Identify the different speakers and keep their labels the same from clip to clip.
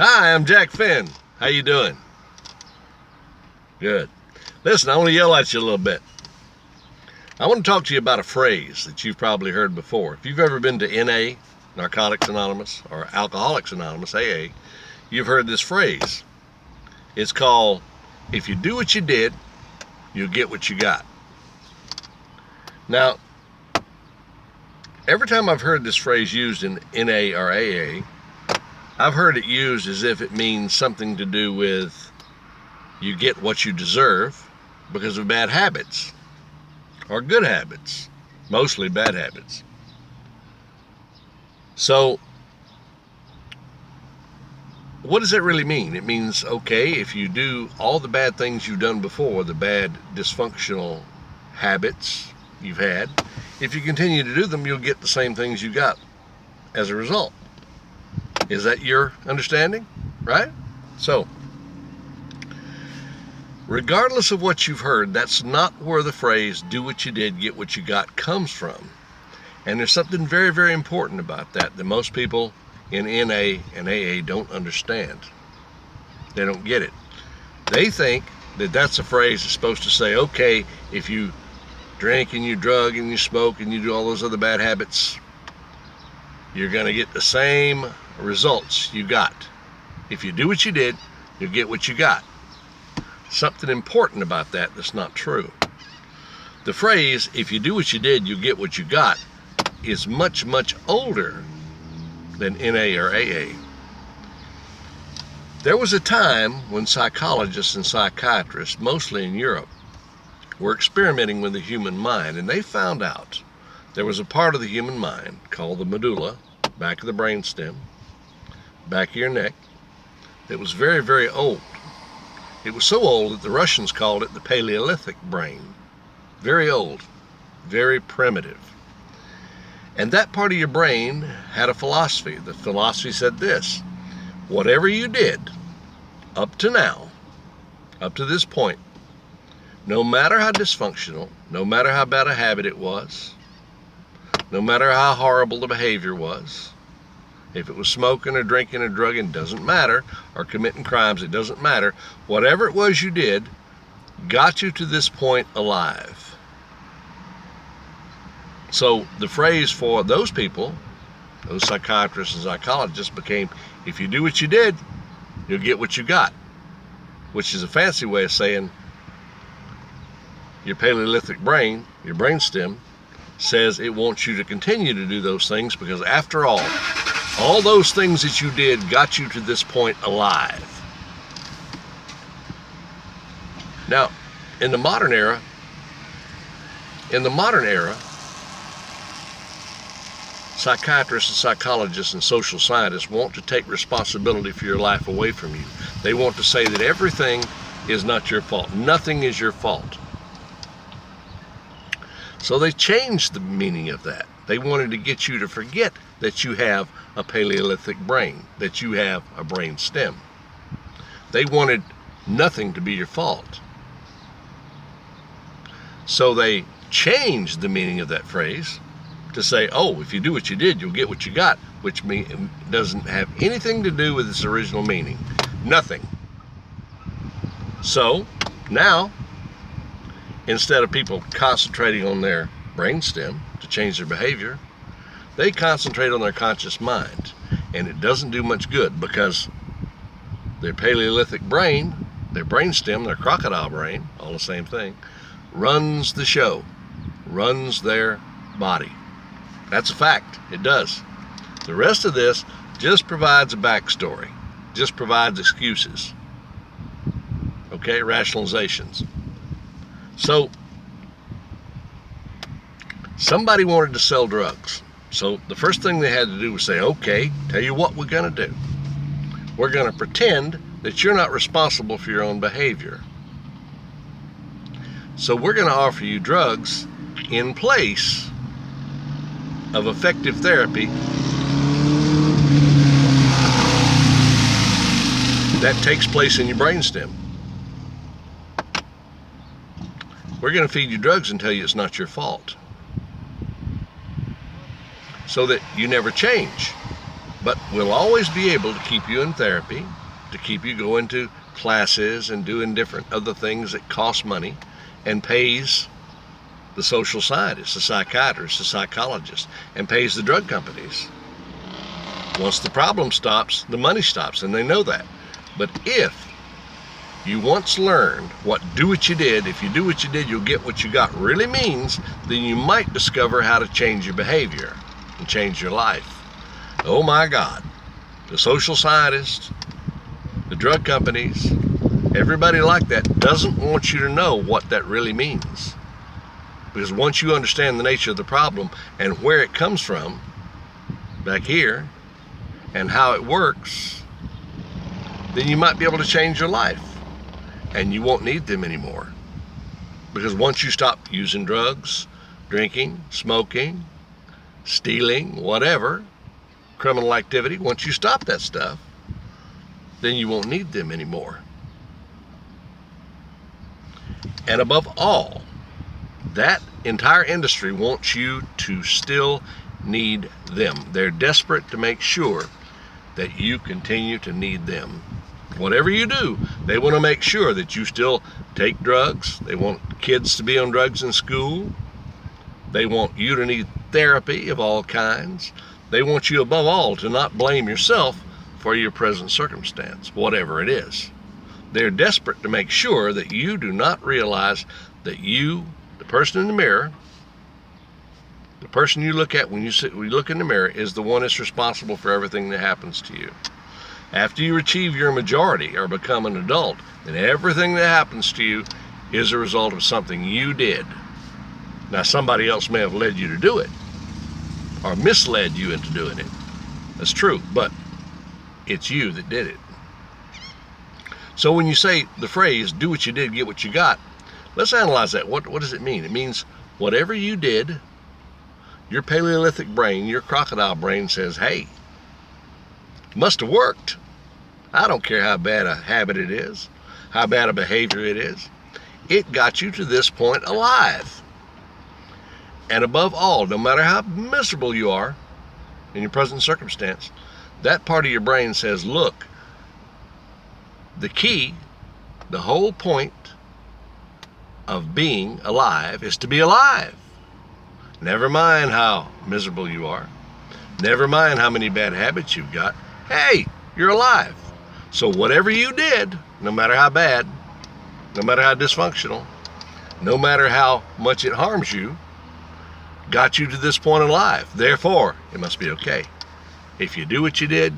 Speaker 1: Hi, I'm Jack Finn. How you doing? Good. Listen, I want to yell at you a little bit. I want to talk to you about a phrase that you've probably heard before. If you've ever been to NA, Narcotics Anonymous, or Alcoholics Anonymous, AA, you've heard this phrase. It's called, if you do what you did, you'll get what you got. Now, every time I've heard this phrase used in NA or AA, I've heard it used as if it means something to do with you get what you deserve because of bad habits or good habits, mostly bad habits. So, what does it really mean? It means, okay, if you do all the bad things you've done before, the bad dysfunctional habits you've had, if you continue to do them, you'll get the same things you got as a result. Is that your understanding? Right? So, regardless of what you've heard, that's not where the phrase, do what you did, get what you got, comes from. And there's something very, very important about that most people in NA and AA don't understand. They don't get it. They think that that's a phrase that's supposed to say, okay, if you drink and you drug and you smoke and you do all those other bad habits, you're going to get the same results you got. If you do what you did, you'll get what you got. Something important about that that's not true. The phrase, if you do what you did, you'll get what you got, is much, much older than NA or AA. There was a time when psychologists and psychiatrists, mostly in Europe, were experimenting with the human mind, and they found out there was a part of the human mind called the medulla, back of the brainstem, back of your neck, that was very, very old. It was so old that the Russians called it the Paleolithic brain. Very old, very primitive. And that part of your brain had a philosophy. The philosophy said this: whatever you did up to now, up to this point, no matter how dysfunctional, no matter how bad a habit it was, no matter how horrible the behavior was, if it was smoking or drinking or drugging, doesn't matter, or committing crimes, it doesn't matter. Whatever it was you did got you to this point alive. So the phrase for those people, those psychiatrists and psychologists, became, if you do what you did, you'll get what you got, which is a fancy way of saying your Paleolithic brain, your brainstem, says it wants you to continue to do those things because after all those things that you did got you to this point alive. Now, in the modern era, psychiatrists and psychologists and social scientists want to take responsibility for your life away from you. They want to say that everything is not your fault. Nothing is your fault. So they changed the meaning of that. They wanted to get you to forget that you have a Paleolithic brain, that you have a brain stem. They wanted nothing to be your fault. So they changed the meaning of that phrase to say, oh, if you do what you did, you'll get what you got, which doesn't have anything to do with its original meaning. Nothing. So now, instead of people concentrating on their brainstem to change their behavior, they concentrate on their conscious mind. And it doesn't do much good because their Paleolithic brain, their brainstem, their crocodile brain, all the same thing, runs the show, runs their body. That's a fact. It does. The rest of this just provides a backstory, just provides excuses. Okay, rationalizations. So, somebody wanted to sell drugs. So the first thing they had to do was say, okay, tell you what we're going to do. We're going to pretend that you're not responsible for your own behavior. So we're going to offer you drugs in place of effective therapy that takes place in your brainstem. We're going to feed you drugs and tell you it's not your fault, so that you never change. But we'll always be able to keep you in therapy, to keep you going to classes and doing different other things that cost money and pays the social scientists, the psychiatrists, the psychologists, and pays the drug companies. Once the problem stops, the money stops, and they know that. But if you once learned what do what you did, if you do what you did, you'll get what you got really means, then you might discover how to change your behavior and change your life. Oh my God, the social scientists, the drug companies, everybody like that doesn't want you to know what that really means. Because once you understand the nature of the problem and where it comes from, back here, and how it works, then you might be able to change your life. And you won't need them anymore. Because once you stop using drugs, drinking, smoking, stealing, whatever, criminal activity, once you stop that stuff, then you won't need them anymore. And above all, that entire industry wants you to still need them. They're desperate to make sure that you continue to need them. Whatever you do, they want to make sure that you still take drugs. They want kids to be on drugs in school. They want you to need therapy of all kinds. They want you, above all, to not blame yourself for your present circumstance, whatever it is. They're desperate to make sure that you do not realize that you, the person in the mirror, the person you look at when you look in the mirror, is the one that's responsible for everything that happens to you. After you achieve your majority or become an adult, then everything that happens to you is a result of something you did. Now, somebody else may have led you to do it or misled you into doing it. That's true, but it's you that did it. So when you say the phrase, do what you did, get what you got, let's analyze that. What does it mean? It means whatever you did, your Paleolithic brain, your crocodile brain says, hey, must have worked. I don't care how bad a habit it is, how bad a behavior it is. It got you to this point alive. And above all, no matter how miserable you are in your present circumstance, that part of your brain says, look, the key, the whole point of being alive is to be alive. Never mind how miserable you are. Never mind how many bad habits you've got. Hey, you're alive. So whatever you did, no matter how bad, no matter how dysfunctional, no matter how much it harms you, got you to this point alive. Therefore, it must be okay. If you do what you did,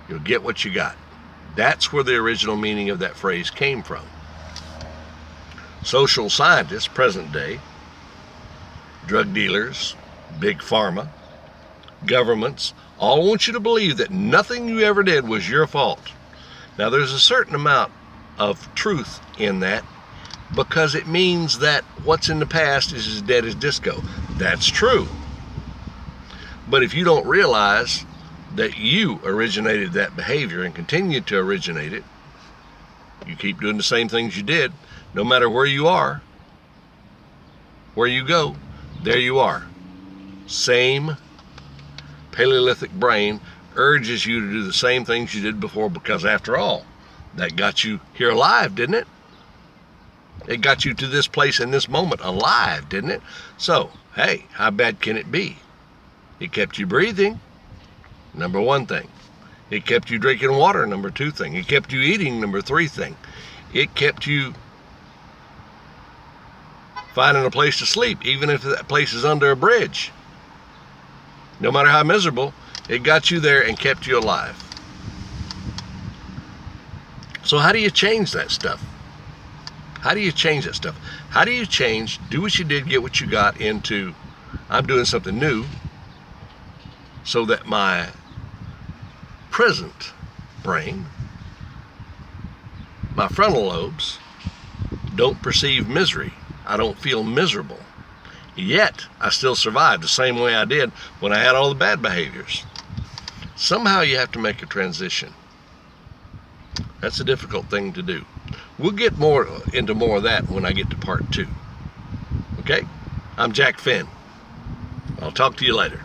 Speaker 1: you'll get what you got. That's where the original meaning of that phrase came from. Social scientists, present day, drug dealers, big pharma, governments, all want you to believe that nothing you ever did was your fault. Now, there's a certain amount of truth in that, because it means that what's in the past is as dead as disco. That's true. But if you don't realize that you originated that behavior and continue to originate it, you keep doing the same things you did, no matter where you are, where you go, there you are. Same Paleolithic brain urges you to do the same things you did before, because after all, that got you here alive, didn't it? It got you to this place in this moment alive, didn't it? So, hey, how bad can it be? It kept you breathing, number one thing. It kept you drinking water, number two thing. It kept you eating, number three thing. It kept you finding a place to sleep, even if that place is under a bridge. No matter how miserable, it got you there and kept you alive. So how do you change that stuff? How do you change that stuff? How do you change, do what you did, get what you got, into I'm doing something new, so that my present brain, my frontal lobes, don't perceive misery. I don't feel miserable. Yet, I still survive the same way I did when I had all the bad behaviors. Somehow you have to make a transition. That's a difficult thing to do. We'll get into more of that when I get to part 2. Okay? I'm Jack Finn. I'll talk to you later.